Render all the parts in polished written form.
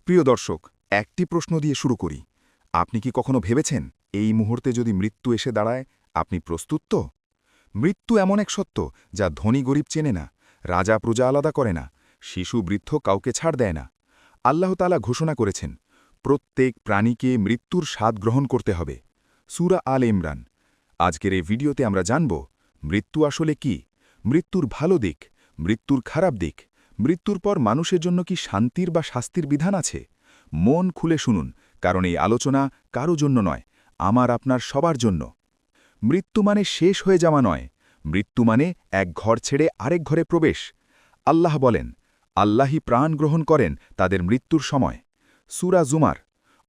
প্রিয় দর্শক, একটি প্রশ্ন দিয়ে শুরু করি। আপনি কি কখনো ভেবেছেন এই মুহূর্তে যদি মৃত্যু এসে দাঁড়ায়, আপনি প্রস্তুত তো? মৃত্যু এমন এক সত্য যা ধনী গরিব চেনে না, রাজা প্রজা আলাদা করে না, শিশু বৃদ্ধ কাউকে ছাড় দেয় না। আল্লাহ তাআলা ঘোষণা করেছেন, প্রত্যেক প্রাণীকে মৃত্যুর স্বাদ গ্রহণ করতে হবে। সূরা আল ইমরান। আজকের এই ভিডিওতে আমরা জানব, মৃত্যু আসলে কি, মৃত্যুর ভালো দিক, মৃত্যুর খারাপ দিক, মৃত্যুর পর মানুষের জন্য কি শান্তির বা শাস্তির বিধান আছে। মন খুলে শুনুন, কারণ এই আলোচনা কারো জন্য নয়, আমার আপনার সবার জন্য। মৃত্যু মানে শেষ হয়ে যাওয়া নয়, মৃত্যু মানে এক ঘর ছেড়ে আরেক ঘরে প্রবেশ। আল্লাহ বলেন, আল্লাহই প্রাণ গ্রহণ করেন তাদের মৃত্যুর সময়। সূরা জুমার।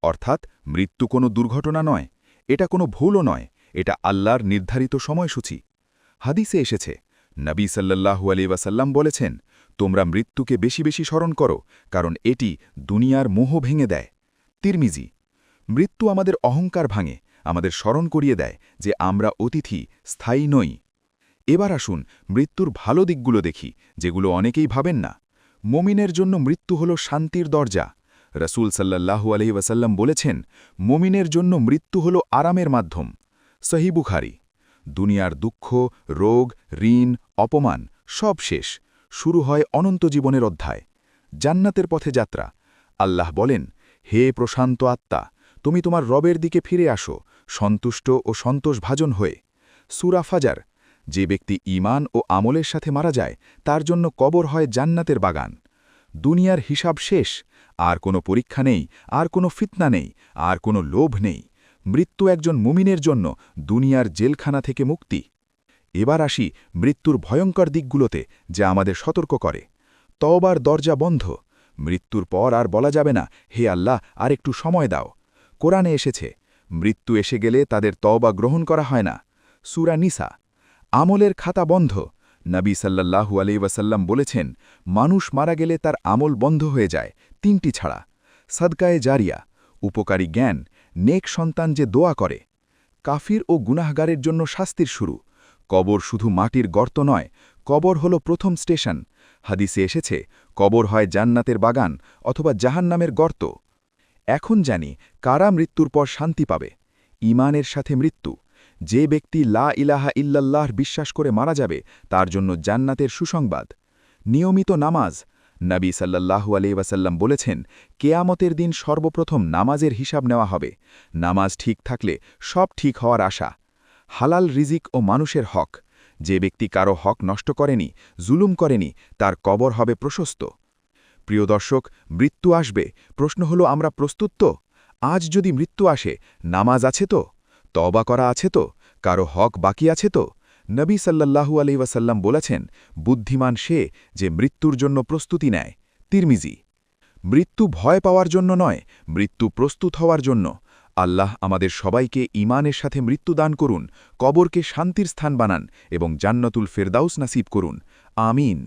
অর্থাৎ মৃত্যু কোনো দুর্ঘটনা নয়, এটা কোনো ভুলও নয়, এটা আল্লাহর নির্ধারিত সময়সূচি। হাদিসে এসেছে, নবী সাল্লাল্লাহু আলাইহি ওয়াসাল্লাম বলেছেন, তোমরা মৃত্যুকে বেশি বেশি স্মরণ করো, কারণ এটি দুনিয়ার মোহ ভেঙে দেয়। তিরমিজি। মৃত্যু আমাদের অহংকার ভাঙে, আমাদের স্মরণ করিয়ে দেয় যে আমরা অতিথি, স্থায়ী নই। এবার আসুন মৃত্যুর ভালো দিকগুলো দেখি, যেগুলো অনেকেই ভাবেন না। মুমিনের জন্য মৃত্যু হল শান্তির দরজা। রাসূল সাল্লাল্লাহু আলাইহি ওয়াসাল্লাম বলেছেন, মুমিনের জন্য মৃত্যু হল আরামের মাধ্যম। সহিহ বুখারী। দুনিয়ার দুঃখ, রোগ, ঋণ, অপমান সব শেষ, শুরু হয় অনন্ত জীবনের অধ্যায়, জান্নাতের পথে যাত্রা। আল্লাহ বলেন, হে প্রশান্ত আত্মা, তুমি তোমার রবের দিকে ফিরে আসো, সন্তুষ্ট ও সন্তোষভাজন হয়ে। সূরা ফাজার। যে ব্যক্তি ঈমান ও আমলের সাথে মারা যায়, তার জন্য কবর হয় জান্নাতের বাগান। দুনিয়ার হিসাব শেষ, আর কোনো পরীক্ষা নেই, আর কোনো ফিতনা নেই, আর কোনো লোভ নেই। মৃত্যু একজন মুমিনের জন্য দুনিয়ার জেলখানা থেকে মুক্তি। এবার আসি মৃত্যুর ভয়ঙ্কর দিকগুলোতে, যা আমাদের সতর্ক করে। তওবার দরজা বন্ধ। মৃত্যুর পর আর বলা যাবে না, হে আল্লাহ, আর একটু সময় দাও। কোরআনে এসেছে, মৃত্যু এসে গেলে তাদের তওবা গ্রহণ করা হয় না। সূরা নিসা। আমলের খাতা বন্ধ। নবী সাল্লাল্লাহু আলাইহি ওয়াসাল্লাম বলেছেন, মানুষ মারা গেলে তার আমল বন্ধ হয়ে যায়, তিনটি ছাড়া: সাদকায়ে জারিয়া, উপকারী জ্ঞান, নেক সন্তান যে দোয়া করে। কাফির ও গুনাহগারের জন্য শাস্তির শুরু। কবর শুধু মাটির গর্ত নয়, কবর হল প্রথম স্টেশন। হাদিসে এসেছে, কবর হয় জান্নাতের বাগান অথবা জাহান্নামের গর্ত। এখন জানি কারা মৃত্যুর পর শান্তি পাবে। ঈমানের সাথে মৃত্যু। যে ব্যক্তি লা ইলাহা ইল্লাল্লাহর বিশ্বাস করে মারা যাবে, তার জন্য জান্নাতের সুসংবাদ। নিয়মিত নামাজ। নবী সাল্লাল্লাহু আলাইহি ওয়াসাল্লাম বলেছেন, কেয়ামতের দিন সর্বপ্রথম নামাজের হিসাব নেওয়া হবে। নামাজ ঠিক থাকলে সব ঠিক হওয়ার আশা। হালাল রিজিক ও মানুষের হক। যে ব্যক্তি কারো হক নষ্ট করেনি, জুলুম করেনি, তার কবর হবে প্রশস্ত। প্রিয় দর্শক, মৃত্যু আসবে, প্রশ্ন হলো আমরা প্রস্তুত তো? আজ যদি মৃত্যু আসে, নামাজ আছে তো? তওবা করা আছে তো? কারো হক বাকি আছে তো? নবী সাল্লাল্লাহু আলাইহি ওয়াসাল্লাম বলেছেন, বুদ্ধিমান সে যে মৃত্যুর জন্য প্রস্তুতি নেয়। তিরমিজি। মৃত্যু ভয় পাওয়ার জন্য নয়, মৃত্যু প্রস্তুত হওয়ার জন্য। আল্লাহ আমাদের সবাইকে ঈমানের সাথে মৃত্যু দান করুন, কবরকে শান্তির স্থান বানান এবং জান্নাতুল ফেরদাউস নাসিব করুন। আমিন।